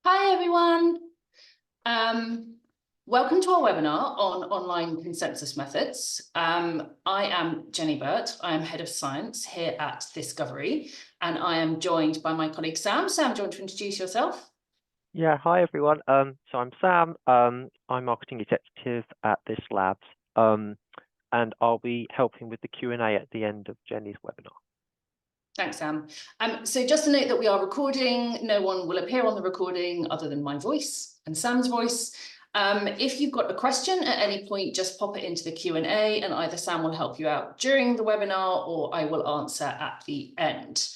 Hi everyone. Welcome to our webinar on online consensus methods. I am Jenni Burt. I am Head of Science here at Thiscovery, and I am joined by my colleague Sam. Sam, do you want to introduce yourself? Yeah, hi everyone. So I'm Sam. I'm marketing executive at This Labs, and I'll be helping with the Q&A at the end of Jenni's webinar. Thanks, Sam. So just to note that we are recording, no one will appear on the recording other than my voice and Sam's voice. If you've got a question at any point, just pop it into the Q&A and either Sam will help you out during the webinar or I will answer at the end.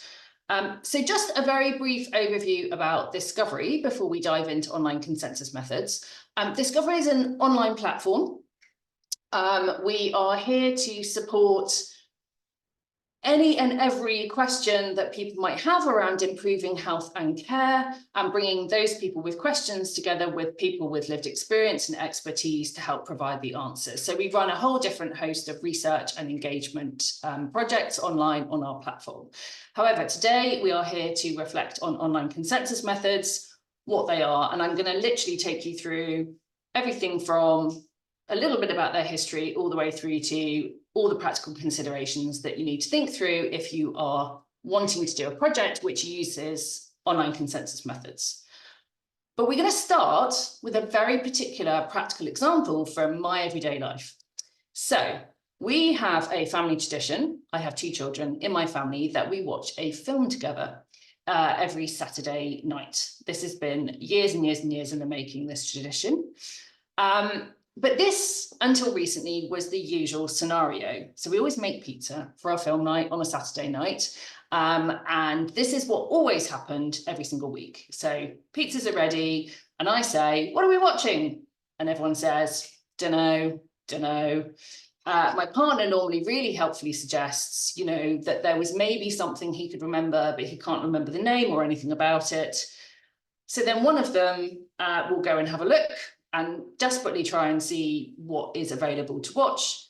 So just a very brief overview about Thiscovery before we dive into online consensus methods. Thiscovery is an online platform. We are here to support any and every question that people might have around improving health and care, and bringing those people with questions together with people with lived experience and expertise to help provide the answers. So we run a whole different host of research and engagement projects online on our platform. However, today we are here to reflect on online consensus methods, what they are, and I'm going to literally take you through everything from a little bit about their history all the way through to all the practical considerations that you need to think through if you are wanting to do a project which uses online consensus methods. But we're going to start with a very particular practical example from my everyday life. So we have a family tradition. I have two children in my family that we watch a film together every Saturday night. This has been years and years and years in the making, this tradition. But this, until recently, was the usual scenario. So we always make pizza for our film night on a Saturday night. And this is what always happened every single week. So pizzas are ready. And I say, what are we watching? And everyone says, dunno. My partner normally really helpfully suggests, that there was maybe something he could remember, but he can't remember the name or anything about it. So then one of them will go and have a look and desperately try and see what is available to watch.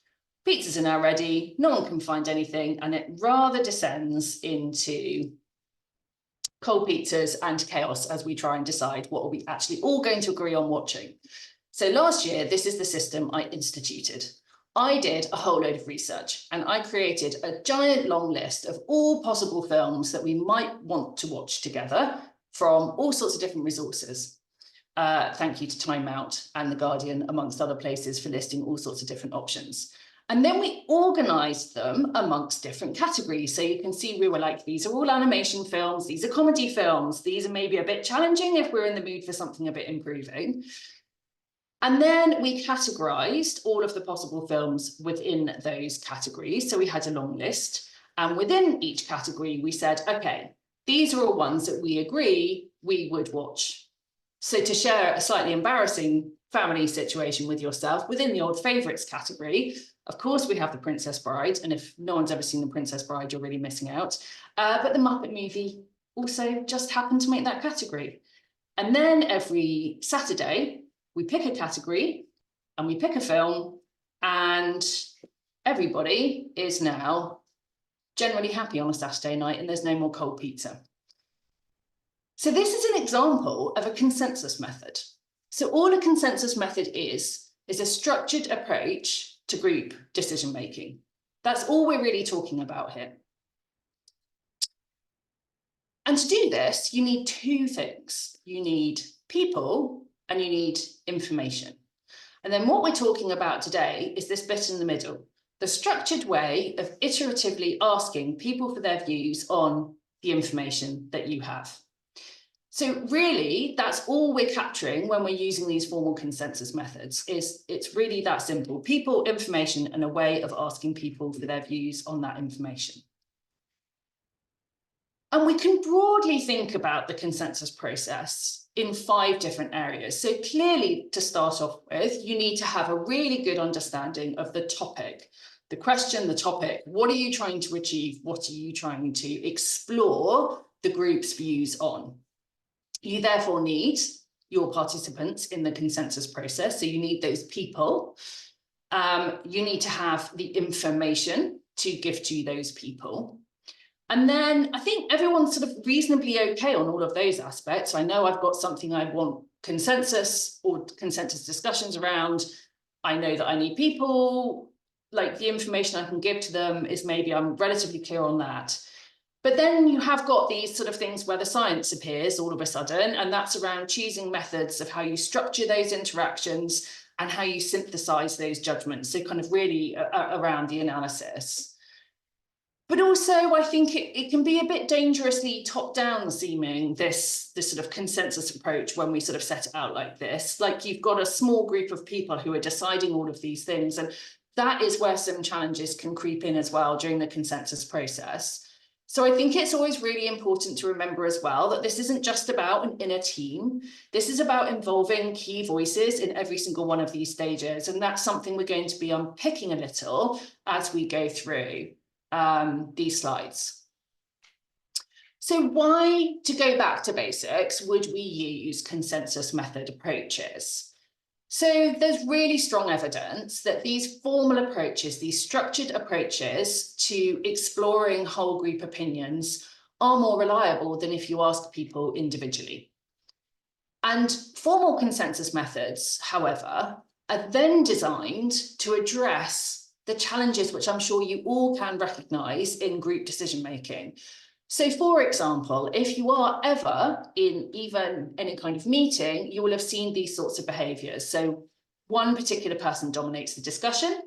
Pizzas are now ready, no one can find anything, and it rather descends into cold pizzas and chaos as we try and decide what are we actually all going to agree on watching. So last year, this is the system I instituted. I did a whole load of research and I created a giant long list of all possible films that we might want to watch together from all sorts of different resources. Thank you to Time Out and The Guardian, amongst other places, for listing all sorts of different options. And then we organized them amongst different categories. So you can see we were like, these are all animation films, these are comedy films, these are maybe a bit challenging if we're in the mood for something a bit improving. And then we categorized all of the possible films within those categories. So we had a long list. And within each category, we said, okay, these are all ones that we agree we would watch. So to share a slightly embarrassing family situation with yourself, within the old favourites category, of course, we have The Princess Bride. And if no one's ever seen The Princess Bride, you're really missing out. But The Muppet Movie also just happened to make that category. And then every Saturday, we pick a category and we pick a film, and everybody is now generally happy on a Saturday night and there's no more cold pizza. So this is an example of a consensus method. So all a consensus method is a structured approach to group decision making. That's all we're really talking about here. And to do this, you need two things. You need people and you need information. And then what we're talking about today is this bit in the middle, the structured way of iteratively asking people for their views on the information that you have. So really, that's all we're capturing when we're using these formal consensus methods. It's really that simple. People, information, and a way of asking people for their views on that information. And we can broadly think about the consensus process in 5 different areas. So clearly, to start off with, you need to have a really good understanding of the topic, the question, the topic. What are you trying to achieve? What are you trying to explore the group's views on? You therefore need your participants in the consensus process. So you need those people. You need to have the information to give to those people. And then I think everyone's sort of reasonably okay on all of those aspects. I know I've got something I want consensus or consensus discussions around. I know that I need people, like the information I can give to them is maybe I'm relatively clear on that. But then you have got these sort of things where the science appears all of a sudden, and that's around choosing methods of how you structure those interactions and how you synthesize those judgments. So kind of really around the analysis. But also, I think it can be a bit dangerously top-down seeming, this sort of consensus approach when we sort of set it out like this. Like you've got a small group of people who are deciding all of these things, and that is where some challenges can creep in as well during the consensus process. So I think it's always really important to remember as well that this isn't just about an inner team. This is about involving key voices in every single one of these stages. And that's something we're going to be unpicking a little as we go through these slides. So why, to go back to basics, would we use consensus method approaches? So there's really strong evidence that these formal approaches, these structured approaches to exploring whole group opinions are more reliable than if you ask people individually. And formal consensus methods, however, are then designed to address the challenges which I'm sure you all can recognise in group decision making. So for example, if you are ever in even any kind of meeting, you will have seen these sorts of behaviours. So one particular person dominates the discussion.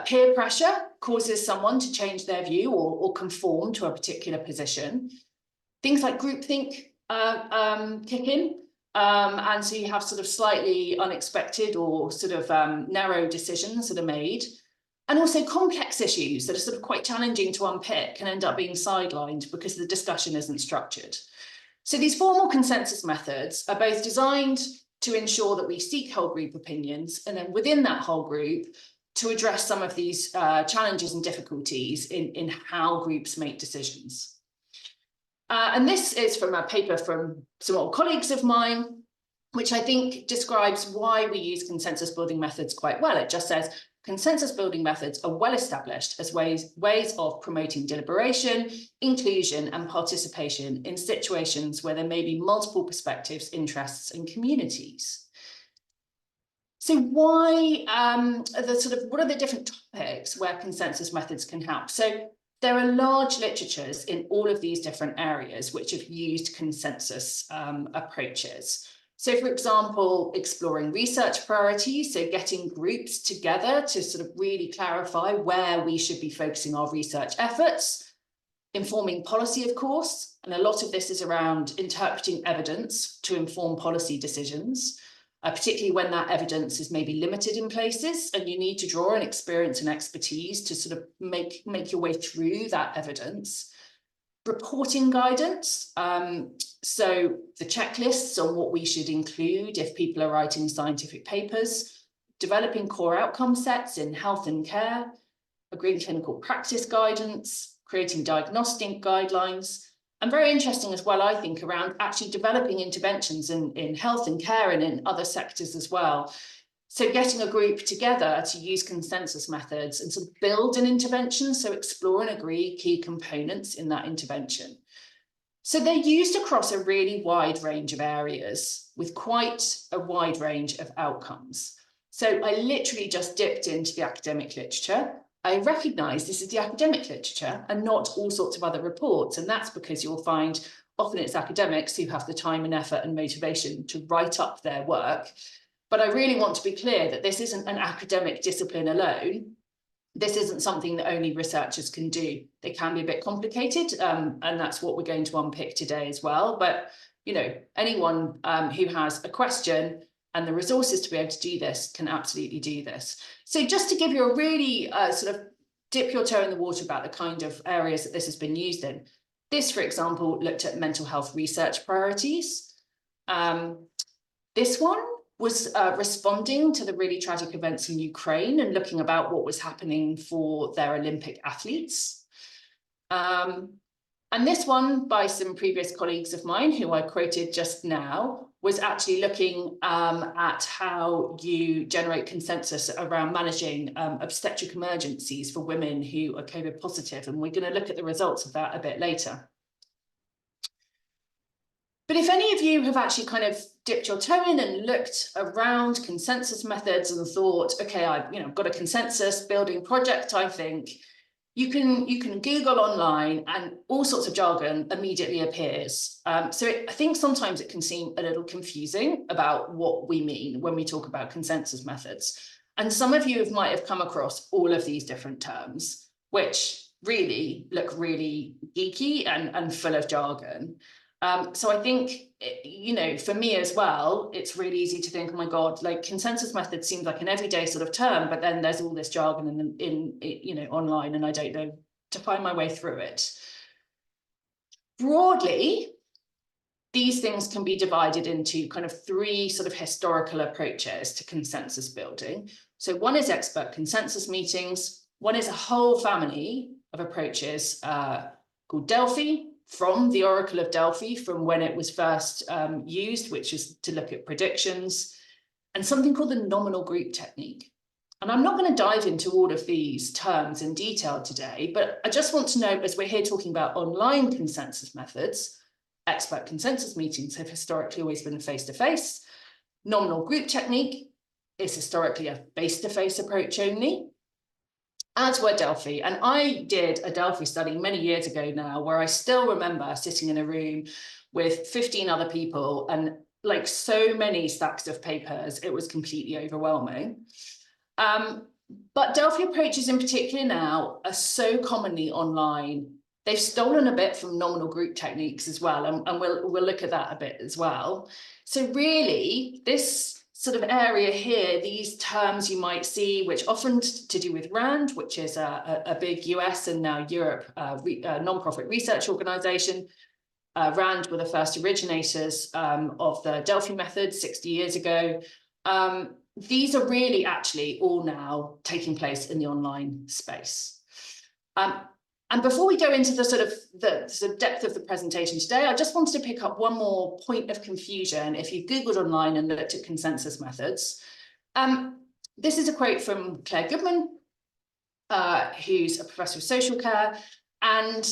Peer pressure causes someone to change their view or conform to a particular position. Things like groupthink kick in. And so you have sort of slightly unexpected or sort of narrow decisions that are made. And also complex issues that are sort of quite challenging to unpick can end up being sidelined because the discussion isn't structured. So these formal consensus methods are both designed to ensure that we seek whole group opinions, and then within that whole group to address some of these challenges and difficulties in how groups make decisions. And this is from a paper from some old colleagues of mine, which I think describes why we use consensus building methods quite well. It just says, consensus building methods are well established as ways of promoting deliberation, inclusion, and participation in situations where there may be multiple perspectives, interests, and communities. So why what are the different topics where consensus methods can help? So there are large literatures in all of these different areas which have used consensus approaches. So, for example, exploring research priorities, so getting groups together to sort of really clarify where we should be focusing our research efforts, informing policy, of course, and a lot of this is around interpreting evidence to inform policy decisions, particularly when that evidence is maybe limited in places and you need to draw on experience and expertise to sort of make your way through that evidence. Reporting guidance, so the checklists on what we should include if people are writing scientific papers, developing core outcome sets in health and care, agreeing clinical practice guidance, creating diagnostic guidelines, and very interesting as well, I think, around actually developing interventions in health and care and in other sectors as well. So getting a group together to use consensus methods and sort of build an intervention, so explore and agree key components in that intervention. So they're used across a really wide range of areas with quite a wide range of outcomes. So I literally just dipped into the academic literature. I recognise this is the academic literature and not all sorts of other reports. And that's because you'll find often it's academics who have the time and effort and motivation to write up their work. But I really want to be clear that this isn't an academic discipline alone. This isn't something that only researchers can do. They can be a bit complicated, and that's what we're going to unpick today as well. But, you know, anyone who has a question and the resources to be able to do this can absolutely do this. So just to give you a really sort of dip your toe in the water about the kind of areas that this has been used in. This, for example, looked at mental health research priorities. This one was responding to the really tragic events in Ukraine and looking about what was happening for their Olympic athletes. And this one, by some previous colleagues of mine who I quoted just now, was actually looking at how you generate consensus around managing obstetric emergencies for women who are COVID positive. And we're going to look at the results of that a bit later. But if any of you have actually kind of dipped your toe in and looked around consensus methods and thought, okay, I've got a consensus building project, I think, you can Google online and all sorts of jargon immediately appears. I think sometimes it can seem a little confusing about what we mean when we talk about consensus methods. And some of you might have come across all of these different terms, which really look really geeky and full of jargon. So I think, for me as well, it's really easy to think, oh my God, like consensus method seems like an everyday sort of term, but then there's all this jargon in online, and I don't know to find my way through it. Broadly, these things can be divided into kind of three sort of historical approaches to consensus building. So one is expert consensus meetings. One is a whole family of approaches called Delphi, from the Oracle of Delphi, from when it was first used, which is to look at predictions, and something called the nominal group technique. And I'm not going to dive into all of these terms in detail today, but I just want to note, as we're here talking about online consensus methods, expert consensus meetings have historically always been face-to-face. Nominal group technique is historically a face-to-face approach only, as were Delphi. And I did a Delphi study many years ago now, where I still remember sitting in a room with 15 other people and like so many stacks of papers, it was completely overwhelming. But Delphi approaches in particular now are so commonly online. They've stolen a bit from nominal group techniques as well, and we'll look at that a bit as well. So really, this sort of area here, these terms you might see, which often to do with RAND, which is a big US and now Europe non-profit research organization. RAND were the first originators of the Delphi method 60 years ago. These are really actually all now taking place in the online space. And before we go into the sort of depth of the presentation today, I just wanted to pick up one more point of confusion. If you Googled online and looked at consensus methods, this is a quote from Claire Goodman, who's a professor of social care. And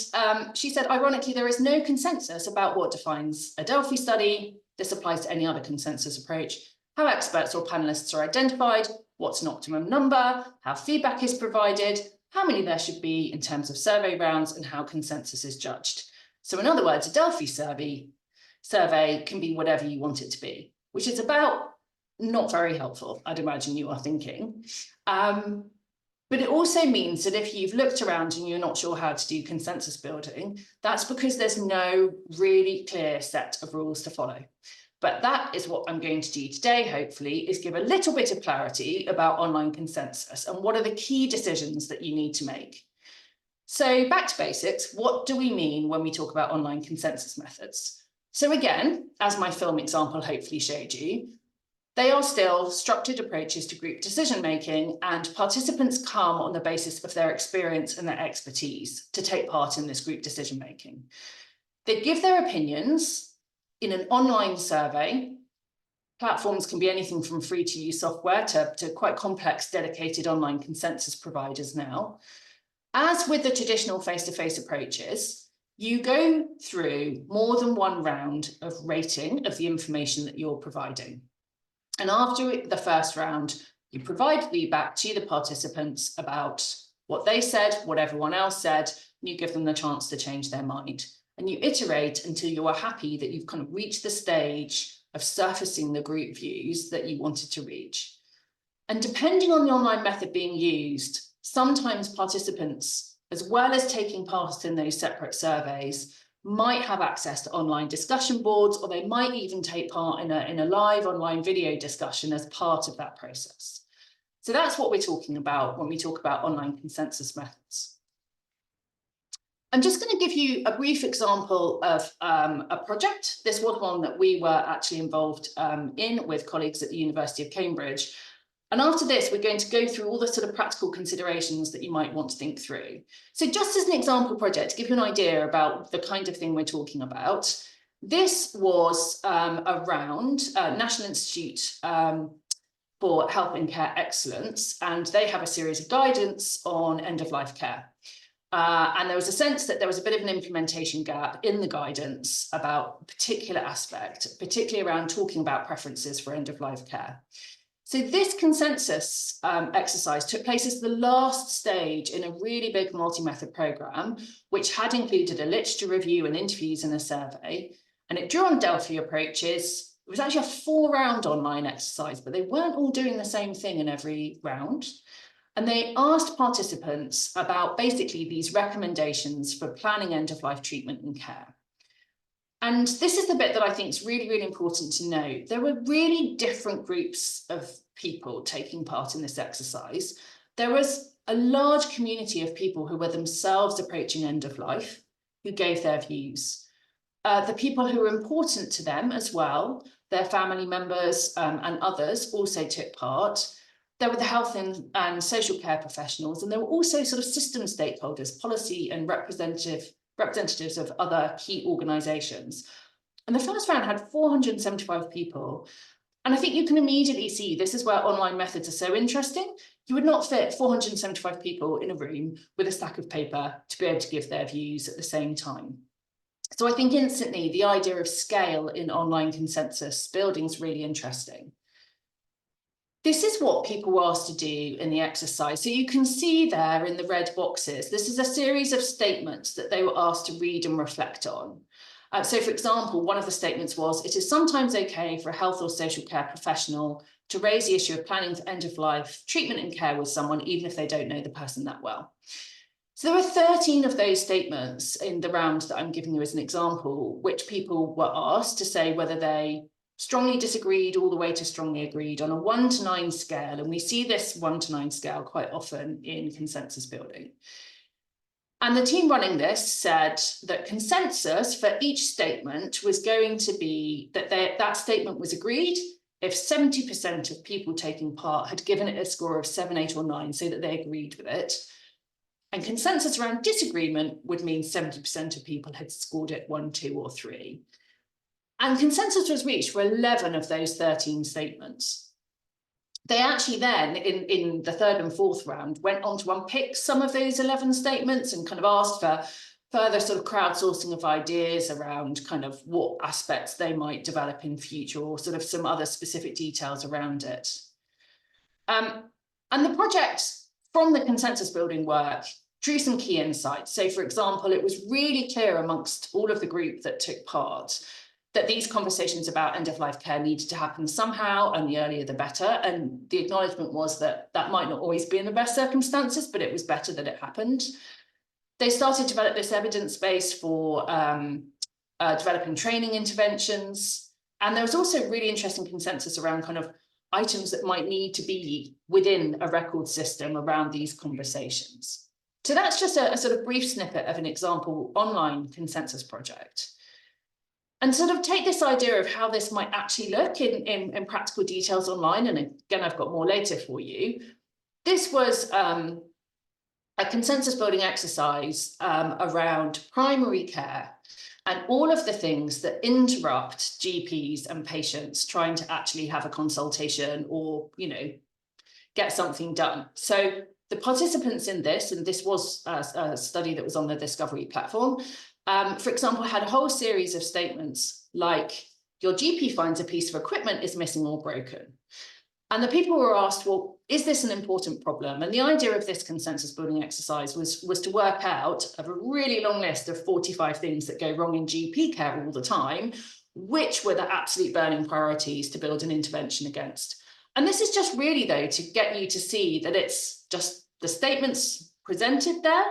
she said, ironically, there is no consensus about what defines a Delphi study. This applies to any other consensus approach. How experts or panelists are identified, what's an optimum number, how feedback is provided, how many there should be in terms of survey rounds, and how consensus is judged. So in other words, a Delphi survey can be whatever you want it to be, which is about not very helpful, I'd imagine you are thinking. But it also means that if you've looked around and you're not sure how to do consensus building, that's because there's no really clear set of rules to follow. But that is what I'm going to do today, hopefully, is give a little bit of clarity about online consensus and what are the key decisions that you need to make. So back to basics, what do we mean when we talk about online consensus methods? So again, as my film example hopefully showed you, they are still structured approaches to group decision-making, and participants come on the basis of their experience and their expertise to take part in this group decision-making. They give their opinions in an online survey. Platforms can be anything from free to use software to quite complex dedicated online consensus providers now. As with the traditional face-to-face approaches, you go through more than one round of rating of the information that you're providing. And after the first round, you provide feedback to the participants about what they said, what everyone else said, and you give them the chance to change their mind. And you iterate until you are happy that you've kind of reached the stage of surfacing the group views that you wanted to reach. And depending on the online method being used, sometimes participants, as well as taking part in those separate surveys, might have access to online discussion boards, or they might even take part in a live online video discussion as part of that process. So that's what we're talking about when we talk about online consensus methods. I'm just going to give you a brief example of a project. This was one that we were actually involved in with colleagues at the University of Cambridge. And after this, we're going to go through all the sort of practical considerations that you might want to think through. So just as an example project, to give you an idea about the kind of thing we're talking about, this was around National Institute for Health and Care Excellence, and they have a series of guidance on end-of-life care. And there was a sense that there was a bit of an implementation gap in the guidance about a particular aspect, particularly around talking about preferences for end-of-life care. So this consensus exercise took place as the last stage in a really big multi-method programme, which had included a literature review and interviews and a survey, and it drew on Delphi approaches. It was actually a 4-round online exercise, but they weren't all doing the same thing in every round. And they asked participants about basically these recommendations for planning end-of-life treatment and care. And this is the bit that I think is really, really important to note. There were really different groups of people taking part in this exercise. There was a large community of people who were themselves approaching end of life, who gave their views. The people who were important to them as well, their family members and others also took part. There were the health and social care professionals, and there were also sort of system stakeholders, policy and representatives of other key organisations. And the first round had 475 people. And I think you can immediately see this is where online methods are so interesting. You would not fit 475 people in a room with a stack of paper to be able to give their views at the same time. So I think instantly the idea of scale in online consensus building is really interesting. This is what people were asked to do in the exercise. So you can see there in the red boxes, this is a series of statements that they were asked to read and reflect on. So for example, one of the statements was, it is sometimes okay for a health or social care professional to raise the issue of planning for end-of-life treatment and care with someone, even if they don't know the person that well. So there were 13 of those statements in the round that I'm giving you as an example, which people were asked to say whether they strongly disagreed all the way to strongly agreed on a 1 to 9 scale. And we see this 1 to 9 scale quite often in consensus building. And the team running this said that consensus for each statement was going to be that that statement was agreed if 70% of people taking part had given it a score of 7, 8 or 9, so that they agreed with it. And consensus around disagreement would mean 70% of people had scored it 1, 2 or 3. And consensus was reached for 11 of those 13 statements. They actually then, in the third and fourth round, went on to unpick some of those 11 statements and kind of asked for further sort of crowdsourcing of ideas around kind of what aspects they might develop in future or sort of some other specific details around it. And the project from the consensus building work drew some key insights. So for example, it was really clear amongst all of the group that took part that these conversations about end-of-life care needed to happen somehow, and the earlier the better. And the acknowledgement was that that might not always be in the best circumstances, but it was better that it happened. They started to develop this evidence base for developing training interventions. And there was also really interesting consensus around kind of items that might need to be within a record system around these conversations. So that's just a sort of brief snippet of an example online consensus project. And sort of take this idea of how this might actually look in practical details online. And again, I've got more later for you. This was a consensus building exercise around primary care and all of the things that interrupt GPs and patients trying to actually have a consultation or, you know, get something done. So the participants in this, and this was a study that was on the Thiscovery platform, for example, had a whole series of statements like, your GP finds a piece of equipment is missing or broken. And the people were asked, well, is this an important problem? And the idea of this consensus building exercise was to work out of a really long list of 45 things that go wrong in GP care all the time, which were the absolute burning priorities to build an intervention against. And this is just really, though, to get you to see that it's just the statements presented there.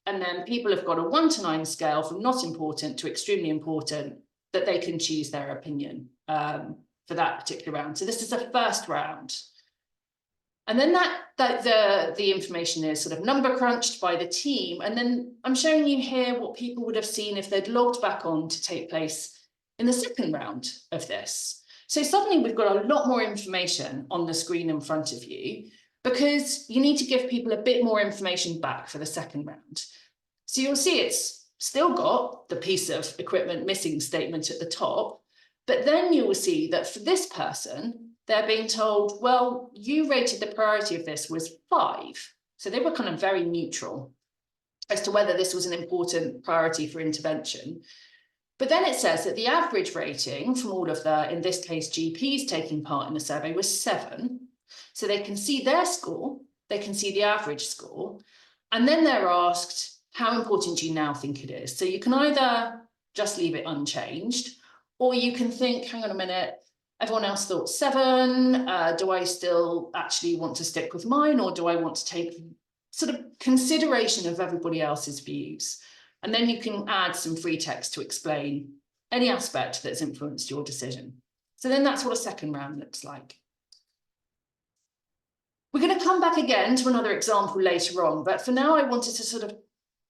And then people have got a 1 to 9 scale from not important to extremely important that they can choose their opinion for that particular round. So this is the first round. And then the information is sort of number crunched by the team. And then I'm showing you here what people would have seen if they'd logged back on to take place in the second round of this. So suddenly we've got a lot more information on the screen in front of you, because you need to give people a bit more information back for the second round. So you'll see it's still got the piece of equipment missing statement at the top, but then you will see that for this person, they're being told, well, you rated the priority of this was 5. So they were kind of very neutral as to whether this was an important priority for intervention. But then it says that the average rating from all of the, in this case, GPs taking part in the survey was 7. So they can see their score, they can see the average score, and then they're asked, how important do you now think it is? So you can either just leave it unchanged, or you can think, hang on a minute, everyone else thought 7. Do I still actually want to stick with mine, or do I want to take sort of consideration of everybody else's views? And then you can add some free text to explain any aspect that's influenced your decision. So then that's what a second round looks like. We're going to come back again to another example later on, but for now I wanted to sort of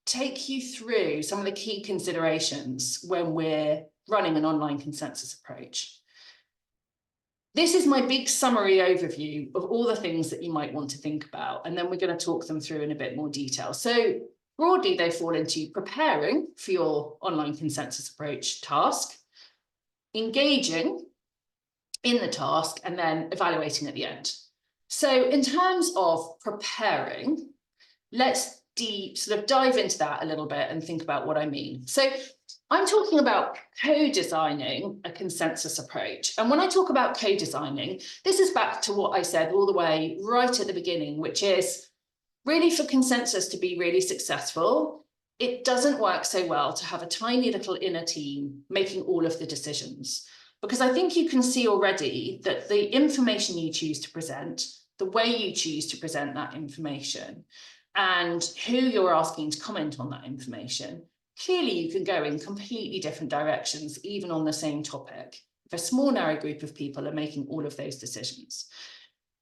take you through some of the key considerations when we're running an online consensus approach. This is my big summary overview of all the things that you might want to think about, and then we're going to talk them through in a bit more detail. So broadly, they fall into preparing for your online consensus approach task, engaging in the task, and then evaluating at the end. So in terms of preparing, let's sort of dive into that a little bit and think about what I mean. So I'm talking about co-designing a consensus approach. And when I talk about co-designing, this is back to what I said all the way right at the beginning, which is really for consensus to be really successful, it doesn't work so well to have a tiny little inner team making all of the decisions. Because I think you can see already that the information you choose to present, the way you choose to present that information, and who you're asking to comment on that information, clearly you can go in completely different directions, even on the same topic, if a small narrow group of people are making all of those decisions.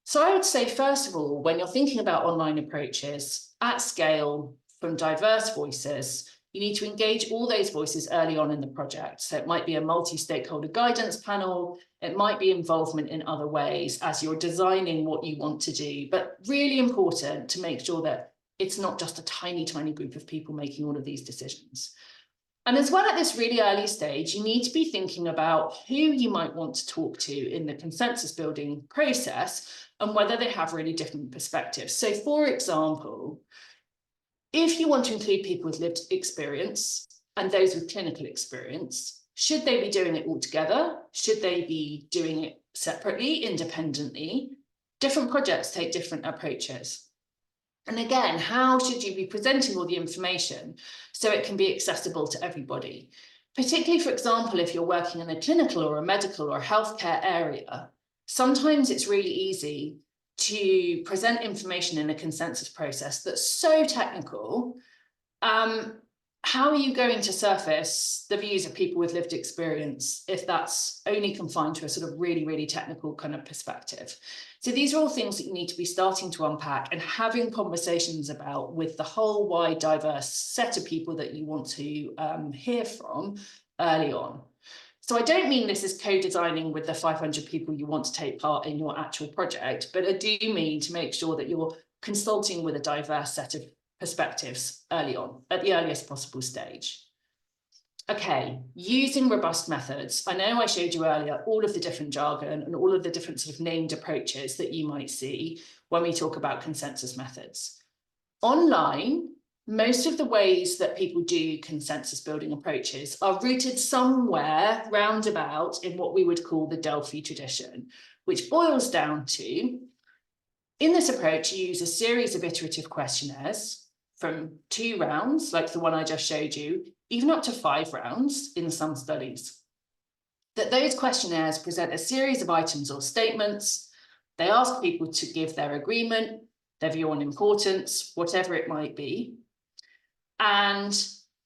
So I would say, first of all, when you're thinking about online approaches at scale from diverse voices, you need to engage all those voices early on in the project. So it might be a multi-stakeholder guidance panel, it might be involvement in other ways as you're designing what you want to do, but really important to make sure that it's not just a tiny, tiny group of people making all of these decisions. And as well, at this really early stage, you need to be thinking about who you might want to talk to in the consensus building process and whether they have really different perspectives. So for example, if you want to include people with lived experience and those with clinical experience, should they be doing it all together? Should they be doing it separately, independently? Different projects take different approaches. And again, how should you be presenting all the information so it can be accessible to everybody? Particularly, for example, if you're working in a clinical or a medical or healthcare area, sometimes it's really easy to present information in a consensus process that's so technical. How are you going to surface the views of people with lived experience if that's only confined to a sort of really, really technical kind of perspective? So these are all things that you need to be starting to unpack and having conversations about with the whole wide, diverse set of people that you want to hear from early on. So I don't mean this is co-designing with the 500 people you want to take part in your actual project, but I do mean to make sure that you're consulting with a diverse set of perspectives early on, at the earliest possible stage. Okay, using robust methods. I know I showed you earlier all of the different jargon and all of the different sort of named approaches that you might see when we talk about consensus methods. Online, most of the ways that people do consensus building approaches are rooted somewhere roundabout in what we would call the Delphi tradition, which boils down to, in this approach, you use a series of iterative questionnaires from 2 rounds, like the one I just showed you, even up to 5 rounds in some studies. That those questionnaires present a series of items or statements. They ask people to give their agreement, their view on importance, whatever it might be. And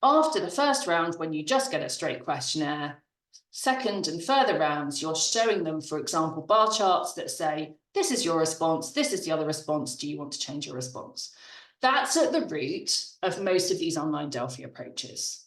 after the first round, when you just get a straight questionnaire, second and further rounds, you're showing them, for example, bar charts that say, this is your response, this is the other response, do you want to change your response? That's at the root of most of these online Delphi approaches.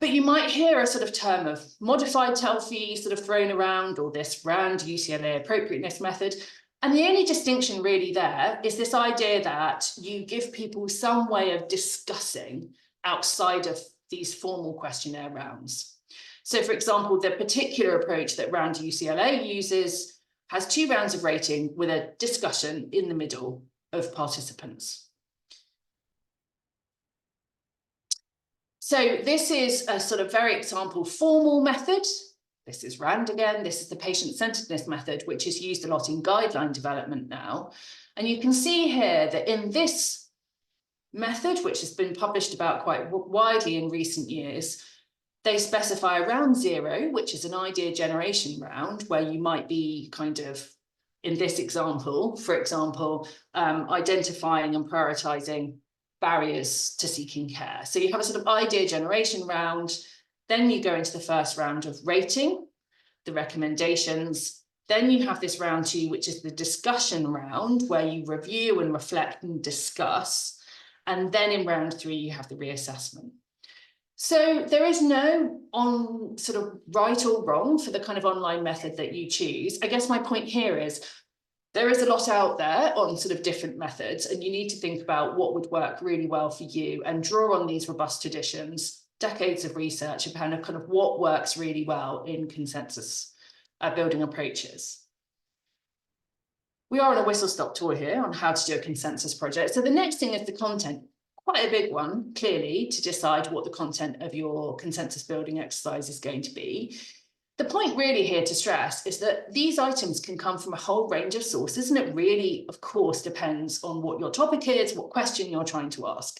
But you might hear a sort of term of modified TELFI sort of thrown around, or this RAND UCLA appropriateness method. And the only distinction really there is this idea that you give people some way of discussing outside of these formal questionnaire rounds. So for example, the particular approach that RAND UCLA uses has 2 rounds of rating with a discussion in the middle of participants. So this is a sort of very example formal method. This is RAND again. This is the patient-centeredness method, which is used a lot in guideline development now. And you can see here that in this method, which has been published about quite widely in recent years, they specify a round 0, which is an idea generation round, where you might be kind of, in this example, for example, identifying and prioritizing barriers to seeking care. So you have a sort of idea generation round, then you go into the first round of rating, the recommendations, then you have this round 2, which is the discussion round, where you review and reflect and discuss, and then in round 3, you have the reassessment. So there is no sort of right or wrong for the kind of online method that you choose. I guess my point here is there is a lot out there on sort of different methods, and you need to think about what would work really well for you and draw on these robust traditions, decades of research about kind of what works really well in consensus building approaches. We are on a whistle-stop tour here on how to do a consensus project. So the next thing is the content. Quite a big one, clearly, to decide what the content of your consensus building exercise is going to be. The point really here to stress is that these items can come from a whole range of sources, and it really, of course, depends on what your topic is, what question you're trying to ask.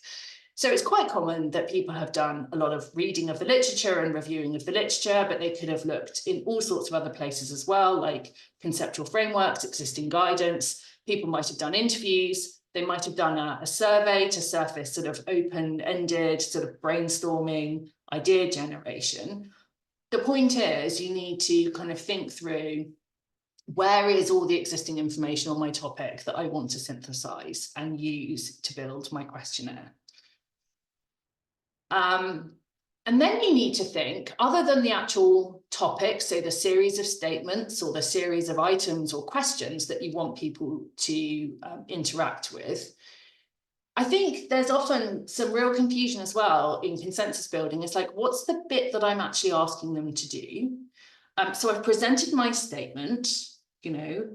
So it's quite common that people have done a lot of reading of the literature and reviewing of the literature, but they could have looked in all sorts of other places as well, like conceptual frameworks, existing guidance. People might have done interviews. They might have done a survey to surface sort of open-ended sort of brainstorming idea generation. The point is you need to kind of think through, where is all the existing information on my topic that I want to synthesize and use to build my questionnaire? And then you need to think, other than the actual topic, so the series of statements or the series of items or questions that you want people to interact with, I think there's often some real confusion as well in consensus building. It's like, what's the bit that I'm actually asking them to do? So I've presented my statement, you know,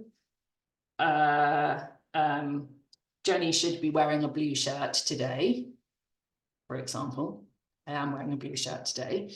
Jenny should be wearing a blue shirt today, for example. I am wearing a blue shirt today.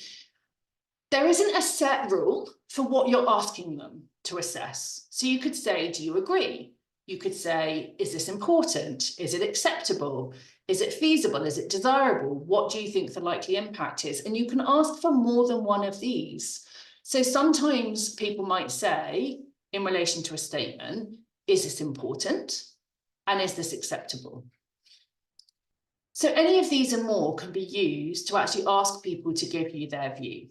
There isn't a set rule for what you're asking them to assess. So you could say, do you agree? You could say, is this important? Is it acceptable? Is it feasible? Is it desirable? What do you think the likely impact is? And you can ask for more than one of these. So sometimes people might say, in relation to a statement, is this important? And is this acceptable? So any of these and more can be used to actually ask people to give you their view.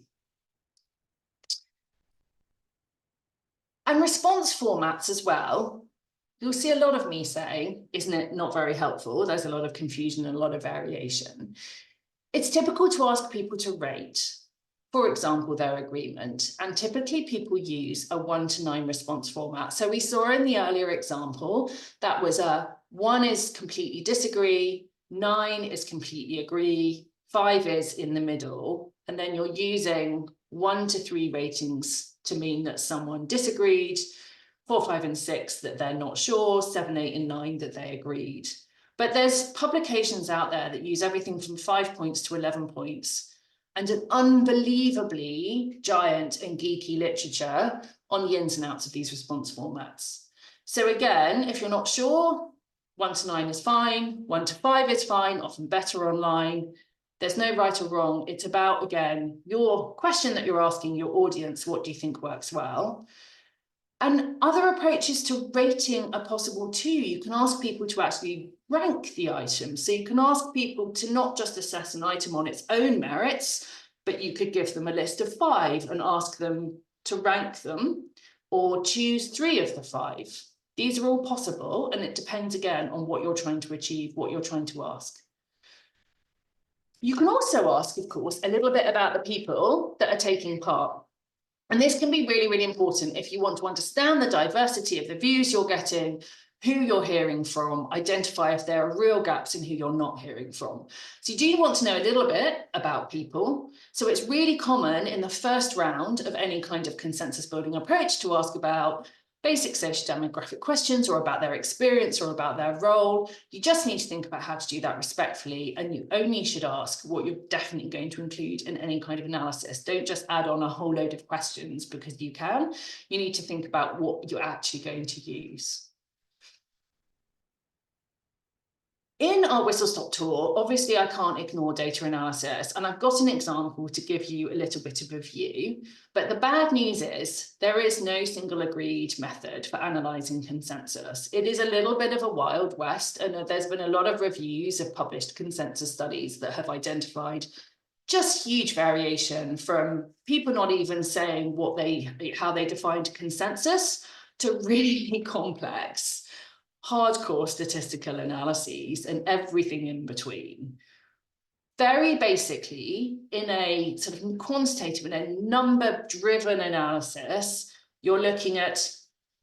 And response formats as well, you'll see a lot of me saying, isn't it not very helpful? There's a lot of confusion and a lot of variation. It's typical to ask people to rate, for example, their agreement, and typically people use a 1 to 9 response format. So we saw in the earlier example, that was a 1 is completely disagree, 9 is completely agree, 5 is in the middle, and then you're using 1 to 3 ratings to mean that someone disagreed, 4, 5, and 6 that they're not sure, 7, 8, and 9 that they agreed. But there's publications out there that use everything from 5 points to 11 points, and an unbelievably giant and geeky literature on the ins and outs of these response formats. So again, if you're not sure, 1 to 9 is fine, 1 to 5 is fine, often better online. There's no right or wrong. It's about, again, your question that you're asking your audience, what do you think works well? And other approaches to rating are possible too. You can ask people to actually rank the items. So you can ask people to not just assess an item on its own merits, but you could give them a list of 5 and ask them to rank them or choose 3 of the 5. These are all possible, and it depends again on what you're trying to achieve, what you're trying to ask. You can also ask, of course, a little bit about the people that are taking part. And this can be really, really important if you want to understand the diversity of the views you're getting, who you're hearing from, identify if there are real gaps in who you're not hearing from. So you do want to know a little bit about people. So it's really common in the first round of any kind of consensus building approach to ask about basic social demographic questions or about their experience or about their role. You just need to think about how to do that respectfully, and you only should ask what you're definitely going to include in any kind of analysis. Don't just add on a whole load of questions because you can. You need to think about what you're actually going to use. In our whistle-stop tour, obviously I can't ignore data analysis, and I've got an example to give you a little bit of a view. But the bad news is there is no single agreed method for analysing consensus. It is a little bit of a wild west, and there's been a lot of reviews of published consensus studies that have identified just huge variation, from people not even saying how they defined consensus to really complex hardcore statistical analyses and everything in between. Very basically, in a sort of quantitative and a number-driven analysis, you're looking at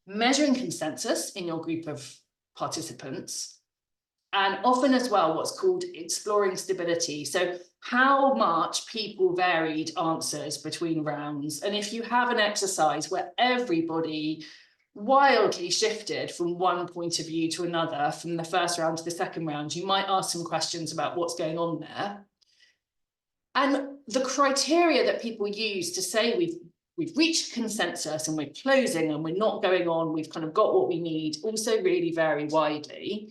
measuring consensus in your group of participants, and often as well what's called exploring stability. So how much people varied answers between rounds. And if you have an exercise where everybody wildly shifted from one point of view to another, from the first round to the second round, you might ask some questions about what's going on there. And the criteria that people use to say we've reached consensus and we're closing and we're not going on, we've kind of got what we need, also really vary widely.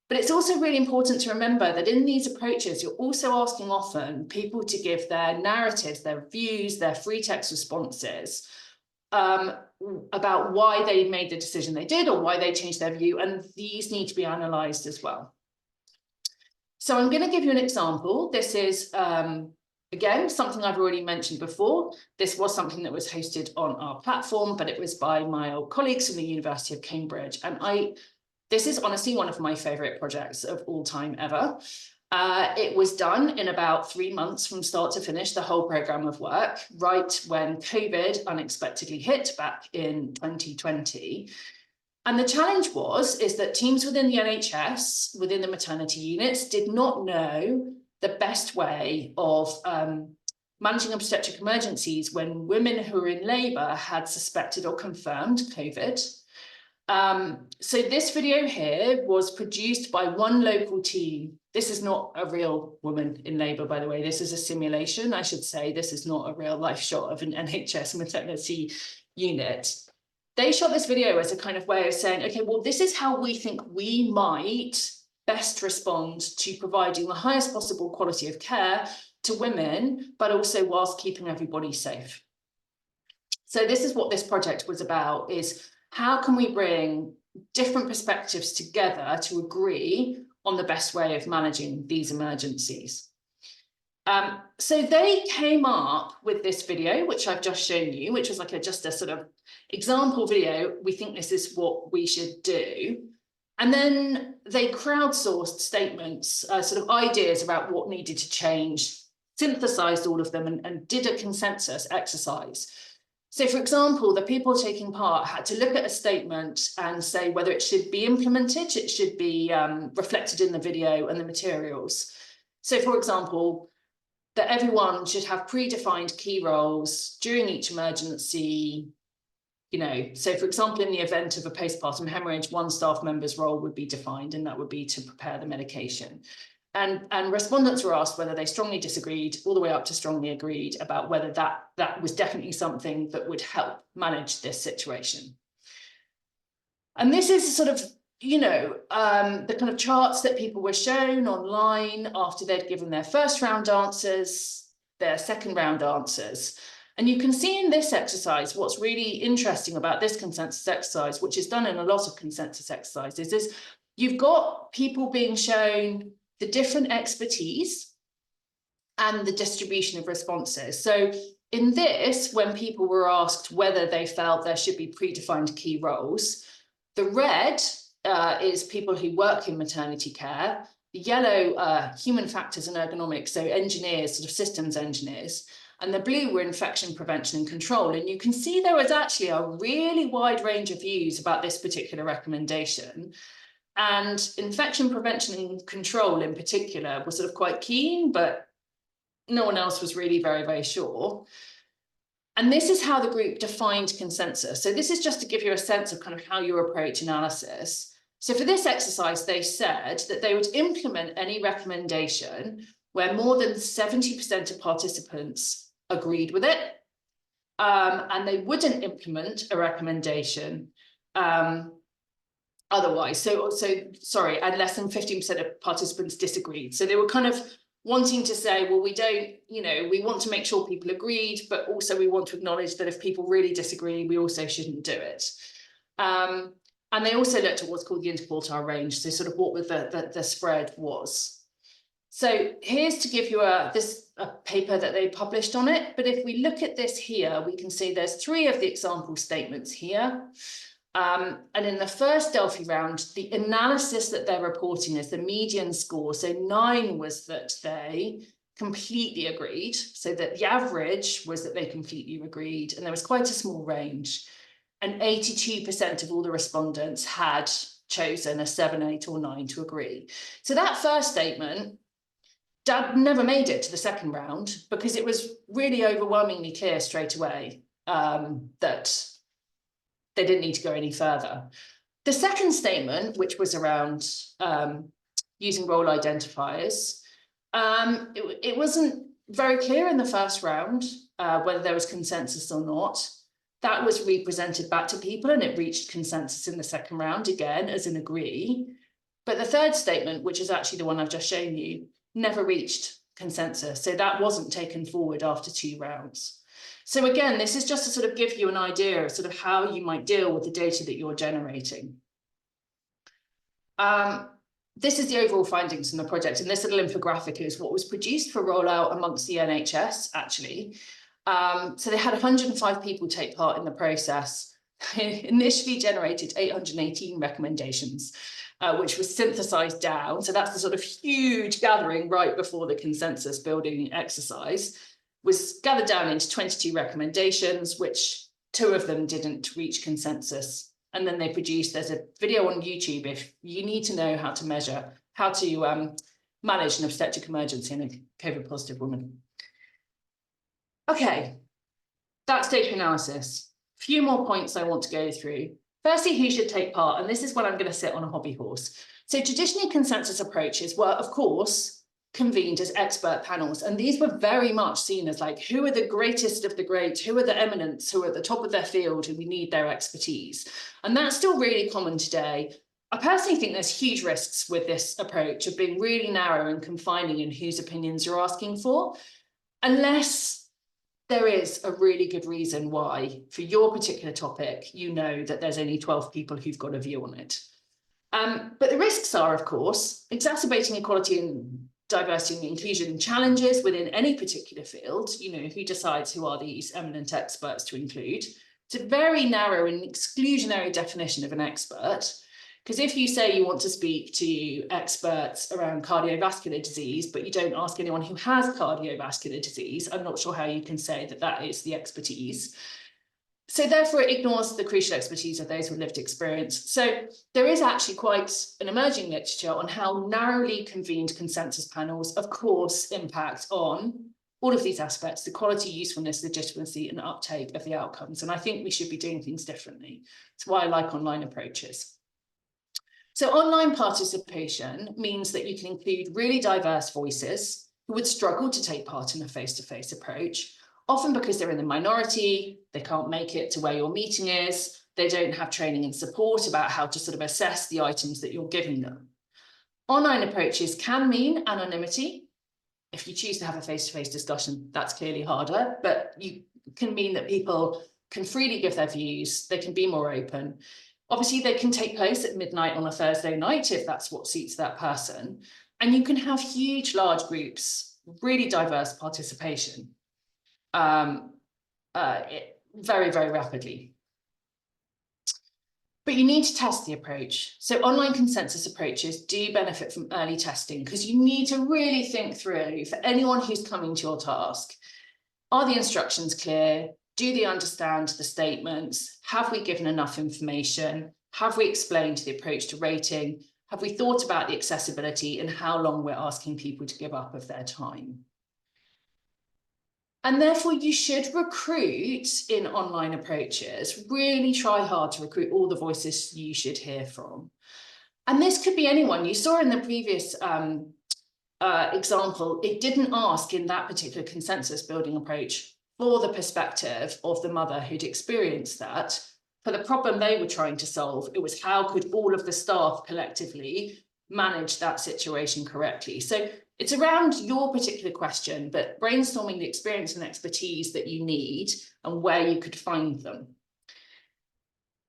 But it's also really important to remember that in these approaches, you're also asking often people to give their narratives, their views, their free text responses about why they made the decision they did or why they changed their view, and these need to be analysed as well. So I'm going to give you an example. This is, again, something I've already mentioned before. This was something that was hosted on our platform, but it was by my old colleagues from the University of Cambridge. And this is honestly one of my favourite projects of all time ever. It was done in about 3 months from start to finish, the whole programme of work, right when COVID unexpectedly hit back in 2020. And the challenge is that teams within the NHS, within the maternity units, did not know the best way of managing obstetric emergencies when women who were in labour had suspected or confirmed COVID. So this video here was produced by one local team. This is not a real woman in labour, by the way. This is a simulation, I should say. This is not a real life shot of an NHS maternity unit. They shot this video as a kind of way of saying, okay, well, this is how we think we might best respond to providing the highest possible quality of care to women, but also whilst keeping everybody safe. So this is what this project was about, is how can we bring different perspectives together to agree on the best way of managing these emergencies. So they came up with this video, which I've just shown you, which was like just a sort of example video. We think this is what we should do. And then they crowdsourced statements, sort of ideas about what needed to change, synthesized all of them and did a consensus exercise. So, for example, the people taking part had to look at a statement and say whether it should be implemented, it should be reflected in the video and the materials. So, for example, that everyone should have predefined key roles during each emergency. So for example, in the event of a postpartum hemorrhage, one staff member's role would be defined, and that would be to prepare the medication. And respondents were asked whether they strongly disagreed, all the way up to strongly agreed, about whether that was definitely something that would help manage this situation. And this is sort of, the kind of charts that people were shown online after they'd given their first round answers, their second round answers. And you can see in this exercise, what's really interesting about this consensus exercise, which is done in a lot of consensus exercises, is you've got people being shown the different expertise and the distribution of responses. So in this, when people were asked whether they felt there should be predefined key roles, the red is people who work in maternity care, the yellow human factors and ergonomics, so engineers, sort of systems engineers, and the blue were infection prevention and control. And you can see there was actually a really wide range of views about this particular recommendation. And infection prevention and control in particular was sort of quite keen, but no one else was really very, very sure. And this is how the group defined consensus. So this is just to give you a sense of kind of how you approach analysis. So for this exercise, they said that they would implement any recommendation where more than 70% of participants agreed with it. And they wouldn't implement a recommendation otherwise. Sorry, and less than 15% of participants disagreed. So they were kind of wanting to say, well, we don't, we want to make sure people agreed, but also we want to acknowledge that if people really disagree, we also shouldn't do it. And they also looked at what's called the interquartile range, so sort of what the spread was. So here's to give you a paper that they published on it. But if we look at this here, we can see there's 3 of the example statements here. And in the first Delphi round, the analysis that they're reporting is the median score. So 9 was that they completely agreed. So that the average was that they completely agreed. And there was quite a small range. And 82% of all the respondents had chosen a 7, 8, or 9 to agree. So that first statement, Dad never made it to the second round because it was really overwhelmingly clear straight away that they didn't need to go any further. The second statement, which was around using role identifiers, it wasn't very clear in the first round whether there was consensus or not. That was represented back to people and it reached consensus in the second round again as an agree. But the third statement, which is actually the one I've just shown you, never reached consensus. So that wasn't taken forward after 2 rounds. So again, this is just to sort of give you an idea of sort of how you might deal with the data that you're generating. This is the overall findings from the project, and this little infographic is what was produced for rollout amongst the NHS, actually. So they had 105 people take part in the process. They initially generated 818 recommendations, which was synthesized down. So that's the sort of huge gathering right before the consensus building exercise, was gathered down into 22 recommendations, which 2 of them didn't reach consensus. And then they produced, there's a video on YouTube if you need to know how to measure, how to manage an obstetric emergency in a COVID positive woman. Okay, that's data analysis. A few more points I want to go through. Firstly, who should take part? And this is when I'm going to sit on a hobby horse. So traditionally, consensus approaches were, of course, convened as expert panels. And these were very much seen as like, who are the greatest of the great? Who are the eminents who are at the top of their field and we need their expertise? And that's still really common today. I personally think there's huge risks with this approach of being really narrow and confining in whose opinions you're asking for, unless there is a really good reason why, for your particular topic, you know that there's only 12 people who've got a view on it. But the risks are, of course, exacerbating equality and diversity and inclusion challenges within any particular field. Who decides who are these eminent experts to include? It's a very narrow and exclusionary definition of an expert. Because if you say you want to speak to experts around cardiovascular disease, but you don't ask anyone who has cardiovascular disease, I'm not sure how you can say that that is the expertise. So therefore, it ignores the crucial expertise of those with lived experience. So there is actually quite an emerging literature on how narrowly convened consensus panels, of course, impact on all of these aspects, the quality, usefulness, legitimacy, and uptake of the outcomes. And I think we should be doing things differently. That's why I like online approaches. So online participation means that you can include really diverse voices who would struggle to take part in a face-to-face approach, often because they're in the minority, they can't make it to where your meeting is, they don't have training and support about how to sort of assess the items that you're giving them. Online approaches can mean anonymity. If you choose to have a face-to-face discussion, that's clearly harder, but you can mean that people can freely give their views, they can be more open. Obviously, they can take place at midnight on a Thursday night if that's what suits that person. And you can have huge, large groups, really diverse participation very, very rapidly. But you need to test the approach. So online consensus approaches do benefit from early testing, because you need to really think through, for anyone who's coming to your task, are the instructions clear? Do they understand the statements? Have we given enough information? Have we explained the approach to rating? Have we thought about the accessibility and how long we're asking people to give up of their time? And therefore, you should recruit in online approaches, really try hard to recruit all the voices you should hear from. And this could be anyone. You saw in the previous example, it didn't ask in that particular consensus building approach for the perspective of the mother who'd experienced that. For the problem they were trying to solve, it was how could all of the staff collectively manage that situation correctly. So it's around your particular question, but brainstorming the experience and expertise that you need and where you could find them.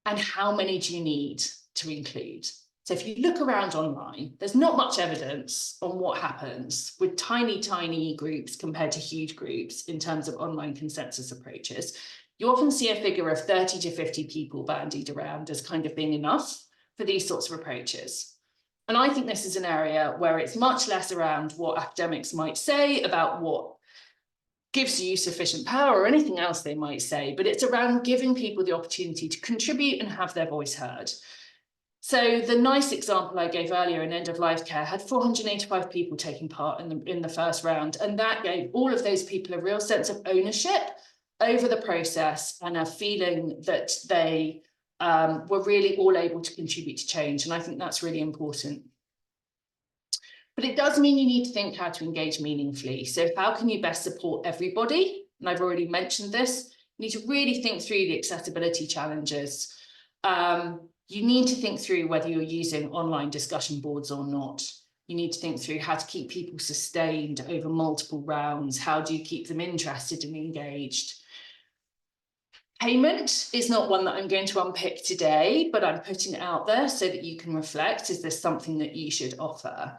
And how many do you need to include? So if you look around online, there's not much evidence on what happens with tiny, tiny groups compared to huge groups in terms of online consensus approaches. You often see a figure of 30 to 50 people bandied around as kind of being enough for these sorts of approaches. And I think this is an area where it's much less around what academics might say about what gives you sufficient power or anything else they might say, but it's around giving people the opportunity to contribute and have their voice heard. So the nice example I gave earlier in end-of-life care had 485 people taking part in the first round, and that gave all of those people a real sense of ownership over the process and a feeling that they were really all able to contribute to change. And I think that's really important. But it does mean you need to think how to engage meaningfully. So how can you best support everybody? And I've already mentioned this. You need to really think through the accessibility challenges. You need to think through whether you're using online discussion boards or not. You need to think through how to keep people sustained over multiple rounds. How do you keep them interested and engaged? Payment is not one that I'm going to unpick today, but I'm putting it out there so that you can reflect, is this something that you should offer?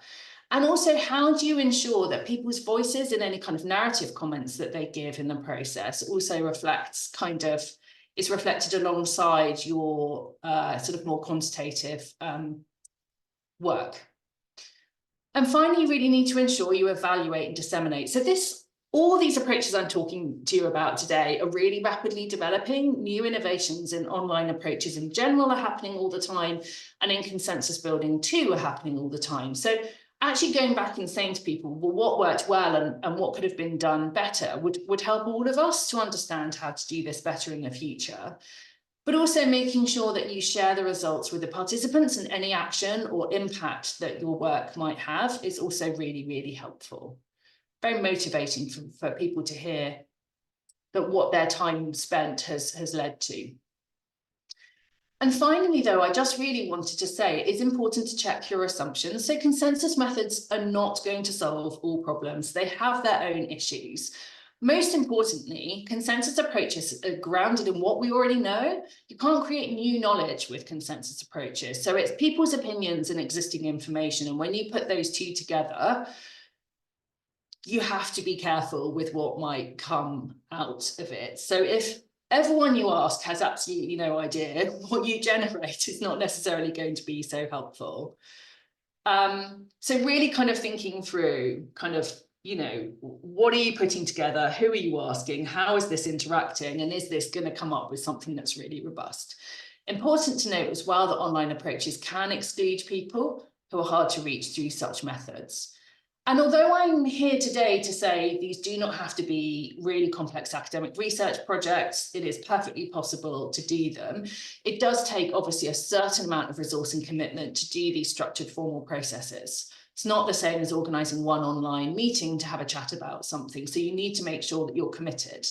And also, how do you ensure that people's voices and any kind of narrative comments that they give in the process also reflects is reflected alongside your sort of more quantitative work? And finally, you really need to ensure you evaluate and disseminate. So all these approaches I'm talking to you about today are really rapidly developing. New innovations in online approaches in general are happening all the time, and in consensus building too are happening all the time. So actually going back and saying to people, well, what worked well and what could have been done better would help all of us to understand how to do this better in the future. But also making sure that you share the results with the participants, and any action or impact that your work might have is also really, really helpful. Very motivating for people to hear that what their time spent has led to. And finally, though, I just really wanted to say it's important to check your assumptions. So consensus methods are not going to solve all problems. They have their own issues. Most importantly, consensus approaches are grounded in what we already know. You can't create new knowledge with consensus approaches. So it's people's opinions and existing information. And when you put those two together, you have to be careful with what might come out of it. So if everyone you ask has absolutely no idea, what you generate is not necessarily going to be so helpful. So really kind of thinking through what are you putting together? Who are you asking? How is this interacting? And is this going to come up with something that's really robust? Important to note as well that online approaches can exclude people who are hard to reach through such methods. And although I'm here today to say these do not have to be really complex academic research projects, it is perfectly possible to do them. It does take obviously a certain amount of resource and commitment to do these structured formal processes. It's not the same as organising one online meeting to have a chat about something. So you need to make sure that you're committed.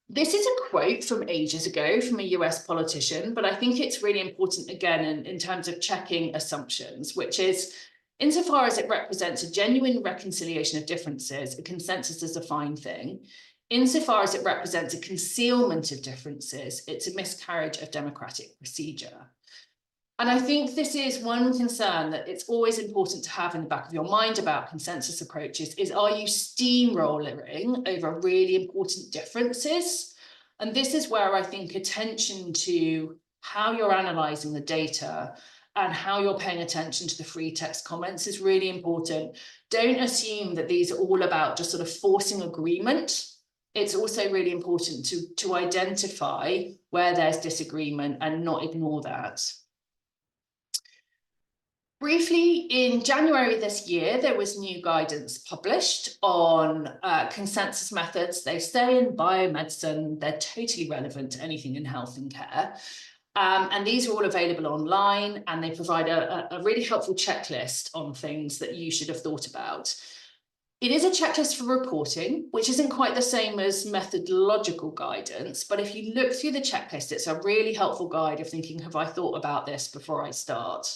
This is a quote from ages ago from a US politician, but I think it's really important again in terms of checking assumptions, which is, insofar as it represents a genuine reconciliation of differences, a consensus is a fine thing. Insofar as it represents a concealment of differences, it's a miscarriage of democratic procedure. And I think this is one concern that it's always important to have in the back of your mind about consensus approaches is, are you steamrolling over really important differences? And this is where I think attention to how you're analysing the data, and how you're paying attention to the free text comments is really important. Don't assume that these are all about just sort of forcing agreement. It's also really important to identify where there's disagreement and not ignore that. Briefly, in January this year, there was new guidance published on consensus methods. They say in biomedicine, they're totally relevant to anything in health and care. And these are all available online, and they provide a really helpful checklist on things that you should have thought about. It is a checklist for reporting, which isn't quite the same as methodological guidance, but if you look through the checklist, it's a really helpful guide of thinking, have I thought about this before I start?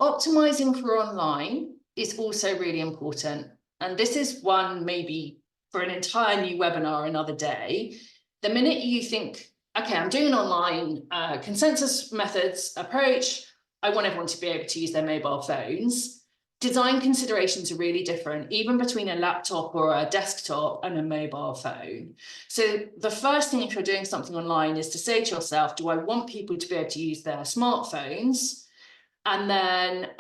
Optimizing for online is also really important. And this is one maybe for an entire new webinar another day. The minute you think, okay, I'm doing an online consensus methods approach, I want everyone to be able to use their mobile phones. Design considerations are really different, even between a laptop or a desktop and a mobile phone. So the first thing if you're doing something online is to say to yourself, do I want people to be able to use their smartphones? And then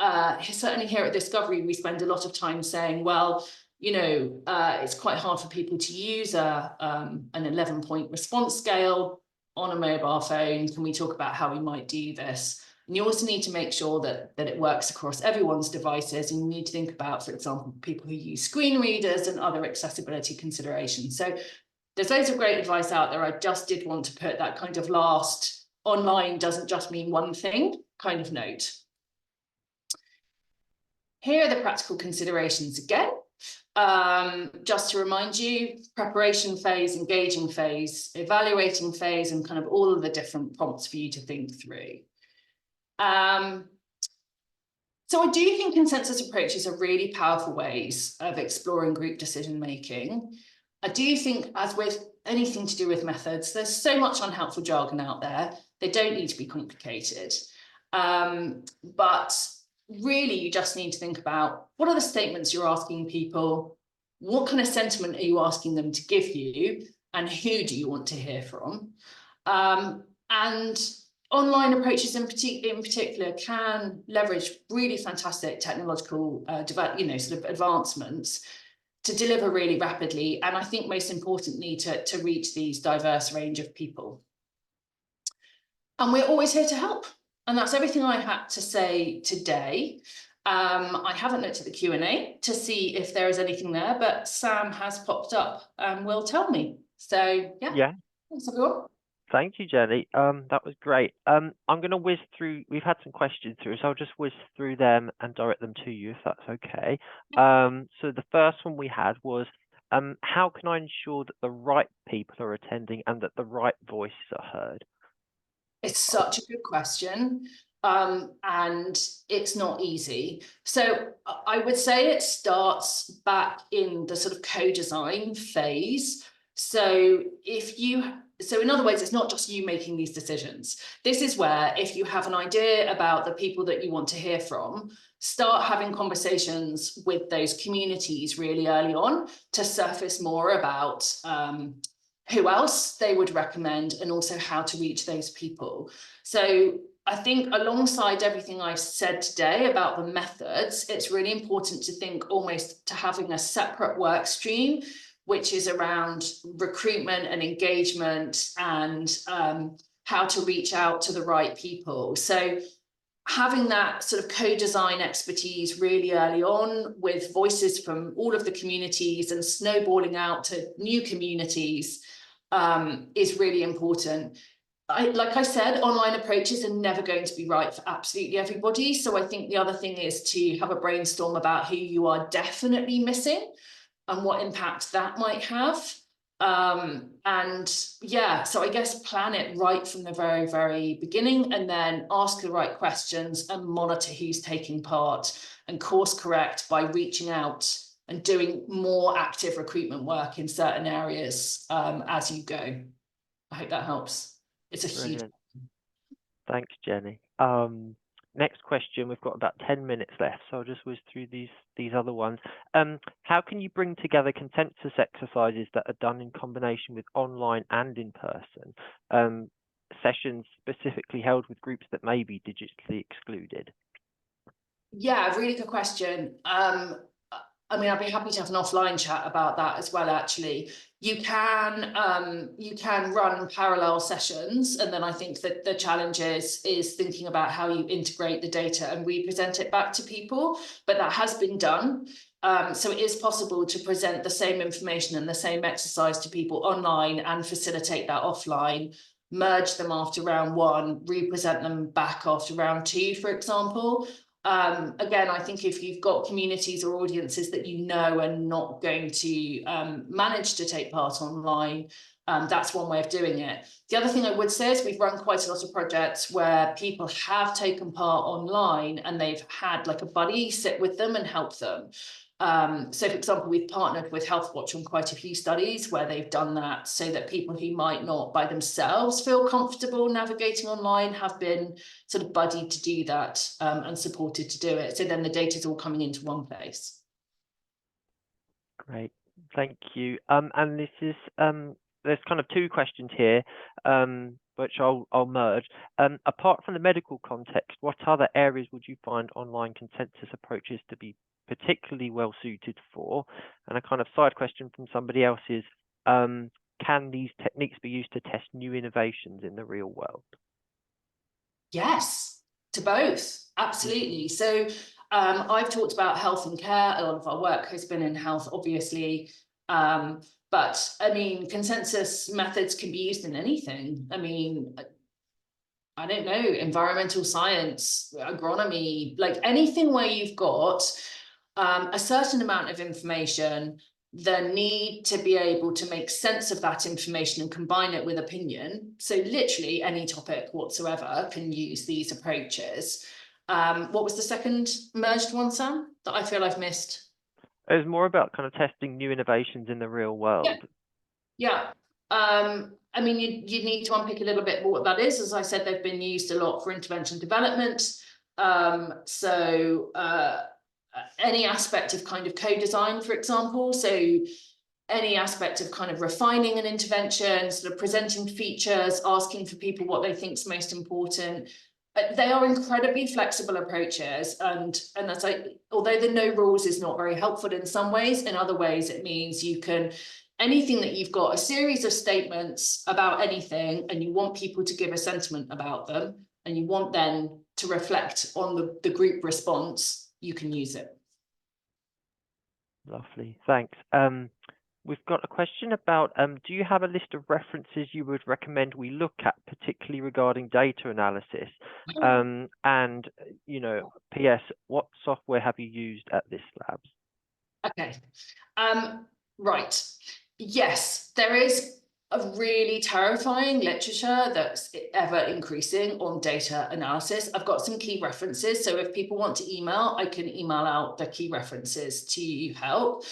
certainly here at Thiscovery, we spend a lot of time saying, well, you know, it's quite hard for people to use an 11-point response scale on a mobile phone. Can we talk about how we might do this? And you also need to make sure that it works across everyone's devices. And you need to think about, for example, people who use screen readers and other accessibility considerations. So there's loads of great advice out there. I just did want to put that kind of last, online doesn't just mean one thing kind of note. Here are the practical considerations again. Just to remind you, preparation phase, engaging phase, evaluating phase, and kind of all of the different prompts for you to think through. So I do think consensus approaches are really powerful ways of exploring group decision making. I do think, as with anything to do with methods, there's so much unhelpful jargon out there. They don't need to be complicated. But really, you just need to think about what are the statements you're asking people, what kind of sentiment are you asking them to give you, and who do you want to hear from? And online approaches in particular can leverage really fantastic technological sort of advancements to deliver really rapidly, and I think most importantly to reach these diverse range of people. And we're always here to help. And that's everything I had to say today. I haven't looked at the Q&A to see if there is anything there, but Sam has popped up and will tell me. So yeah. Thanks everyone. Thank you, Jenny. That was great. I'm going to whiz through. We've had some questions through, so I'll just whiz through them and direct them to you, if that's okay. So the first one we had was, how can I ensure that the right people are attending and that the right voices are heard? It's such a good question, and it's not easy. So I would say it starts back in the sort of co-design phase. So in other words, it's not just you making these decisions. This is where, if you have an idea about the people that you want to hear from, start having conversations with those communities really early on to surface more about who else they would recommend and also how to reach those people. So I think alongside everything I've said today about the methods, it's really important to think almost to having a separate work stream, which is around recruitment and engagement and how to reach out to the right people. So having that sort of co-design expertise really early on with voices from all of the communities and snowballing out to new communities is really important. Like I said, online approaches are never going to be right for absolutely everybody. So I think the other thing is to have a brainstorm about who you are definitely missing and what impact that might have. And yeah, so I guess plan it right from the very, very beginning, and then ask the right questions and monitor who's taking part and course correct by reaching out and doing more active recruitment work in certain areas as you go. I hope that helps. It's a huge. Thanks, Jenny. next question, we've got about 10 minutes left, so I'll just whiz through these other ones. How can you bring together consensus exercises that are done in combination with online and in person? Sessions specifically held with groups that may be digitally excluded? Yeah, really good question. I mean, I'd be happy to have an offline chat about that as well, actually. You can run parallel sessions, and then I think that the challenge is thinking about how you integrate the data and represent it back to people, but that has been done. So it is possible to present the same information and the same exercise to people online and facilitate that offline, merge them after round one, represent them back after round two, for example. Again, I think if you've got communities or audiences that you know are not going to manage to take part online, that's one way of doing it. The other thing I would say is we've run quite a lot of projects where people have taken part online and they've had like a buddy sit with them and help them. So for example, we've partnered with Healthwatch on quite a few studies where they've done that so that people who might not by themselves feel comfortable navigating online have been sort of buddied to do that and supported to do it. So then the data is all coming into one place. Great, thank you. And this is there's kind of two questions here, which I'll merge. Apart from the medical context, what other areas would you find online consensus approaches to be particularly well suited for? And a kind of side question from somebody else is, can these techniques be used to test new innovations in the real world? Yes, to both, absolutely. So I've talked about health and care. A lot of our work has been in health, obviously. But I mean, consensus methods can be used in anything. I mean, I don't know, environmental science, agronomy, like anything where you've got a certain amount of information, the need to be able to make sense of that information and combine it with opinion. So literally any topic whatsoever can use these approaches. What was the second merged one, Sam, that I feel I've missed? It was more about kind of testing new innovations in the real world. Yeah. I mean, you need to unpick a little bit more what that is. As I said, they've been used a lot for intervention development. Any aspect of kind of co-design, for example. So any aspect of kind of refining an intervention, sort of presenting features, asking for people what they think is most important. They are incredibly flexible approaches, and that's like, although the no rules is not very helpful in some ways, in other ways it means you can, anything that you've got a series of statements about anything and you want people to give a sentiment about them and you want then to reflect on the group response, you can use it. Lovely, thanks. We've got a question about, do you have a list of references you would recommend we look at, particularly regarding data analysis? And, you know, PS, what software have you used at this lab? Okay, right. Yes, there is a really terrifying literature that's ever increasing on data analysis. I've got some key references. So if people want to email, I can email out the key references to help.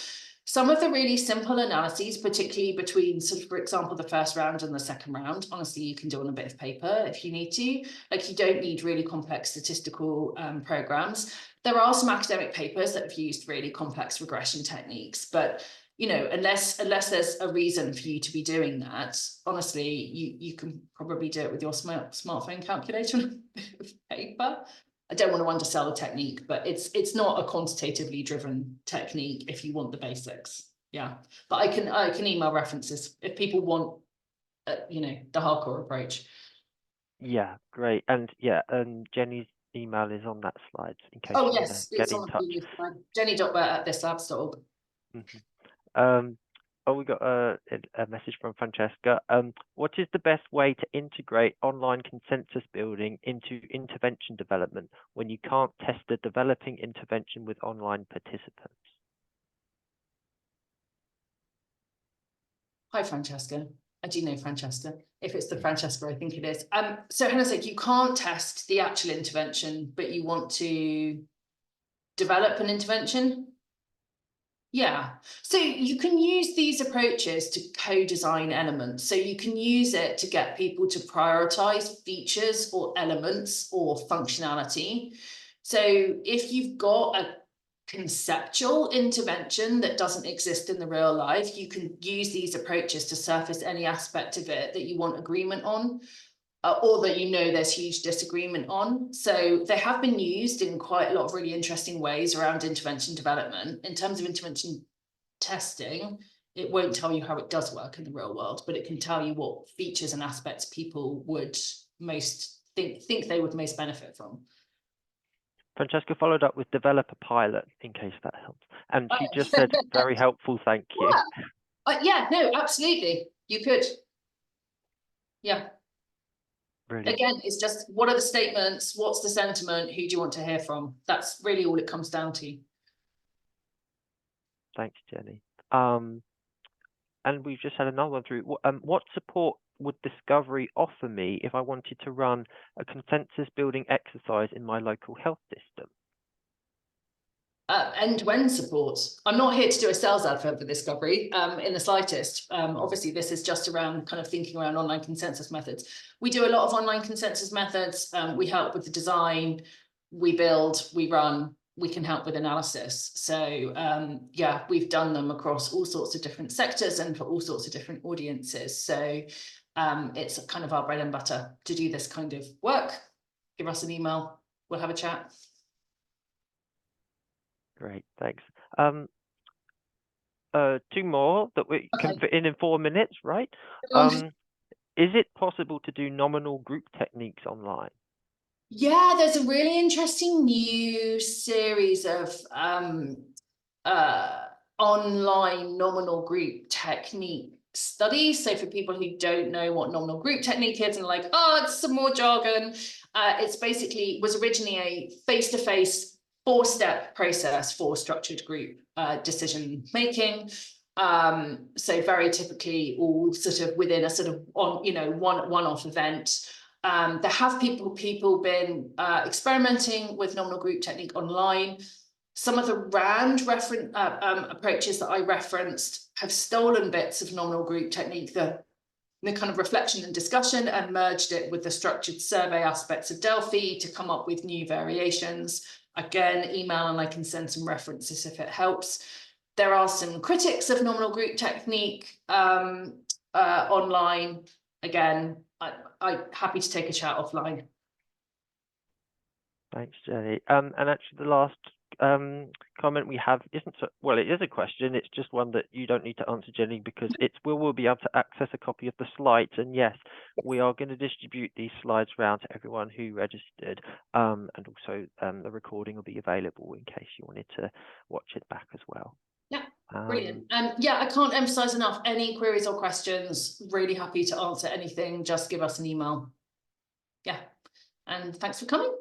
Some of the really simple analyses, particularly between sort of, for example, the first round and the second round, honestly, you can do on a bit of paper if you need to. Like, you don't need really complex statistical programs. There are some academic papers that have used really complex regression techniques, but you know, unless there's a reason for you to be doing that, honestly, you can probably do it with your smartphone calculator and a bit of paper. I don't want to undersell the technique, but it's not a quantitatively driven technique if you want the basics. Yeah, but I can email references if people want, you know, the hardcore approach. Yeah, great. And yeah, Jenny's email is on that slide in case you want to get in touch. Jenni.burt@thislabs.org. Oh, we got a message from Francesca. What is the best way to integrate online consensus building into intervention development when you can't test the developing intervention with online participants? Hi, Francesca. I do know Francesca. If it's the Francesca, I think it is. So Hannah's like, you can't test the actual intervention, but you want to develop an intervention? Yeah, so you can use these approaches to co-design elements. So you can use it to get people to prioritize features or elements or functionality. So if you've got a conceptual intervention that doesn't exist in the real life, you can use these approaches to surface any aspect of it that you want agreement on. Or that there's huge disagreement on. So they have been used in quite a lot of really interesting ways around intervention development. In terms of intervention testing, it won't tell you how it does work in the real world, but it can tell you what features and aspects people would most think they would most benefit from. Francesca followed up with developer pilot, in case that helps. And she just said, very helpful, thank you. Yeah, no, absolutely. You could. Yeah. Brilliant. Again, it's just, what are the statements? What's the sentiment? Who do you want to hear from? That's really all it comes down to. Thanks, Jenny. And we've just had another one through. What support would Thiscovery offer me if I wanted to run a consensus building exercise in my local health system? End-to-end support. I'm not here to do a sales advert for Thiscovery in the slightest. Obviously, this is just around kind of thinking around online consensus methods. We do a lot of online consensus methods. We help with the design, we build, we run, we can help with analysis. So yeah, we've done them across all sorts of different sectors and for all sorts of different audiences. So it's kind of our bread and butter to do this kind of work. Give us an email, we'll have a chat. Great, thanks. Two more that we can fit in 4 minutes, right? Is it possible to do nominal group techniques online? Yeah, there's a really interesting new series of online nominal group technique studies. So for people who don't know what nominal group technique is and like, oh, it's some more jargon, it's basically was originally a face-to-face 4-step process for structured group decision making. So very typically all sort of within a sort of one-off event. There have people been experimenting with nominal group technique online. Some of the RAND approaches that I referenced have stolen bits of nominal group technique, the kind of reflection and discussion, and merged it with the structured survey aspects of Delphi to come up with new variations. Again, email and I can send some references if it helps. There are some critics of nominal group technique online. Again, I'm happy to take a chat offline. Thanks, Jenny. And actually the last comment we have isn't so, well, it is a question. It's just one that you don't need to answer, Jenny, because we'll be able to access a copy of the slides. And yes, we are going to distribute these slides around to everyone who registered. And also the recording will be available in case you wanted to watch it back as well. Yeah, brilliant. Yeah, I can't emphasize enough, any queries or questions, really happy to answer anything, just give us an email. Yeah, and thanks for coming.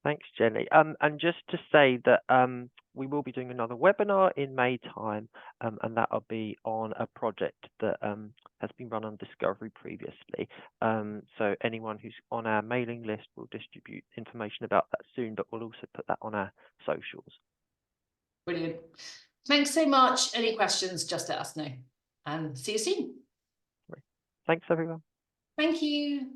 Thanks, Jenny. And just to say that we will be doing another webinar in May time, and that'll be on a project that has been run on Thiscovery previously. So anyone who's on our mailing list will distribute information about that soon, but we'll also put that on our socials. Brilliant. Thanks so much. Any questions, just let us know. And see you soon. Thanks, everyone. Thank you.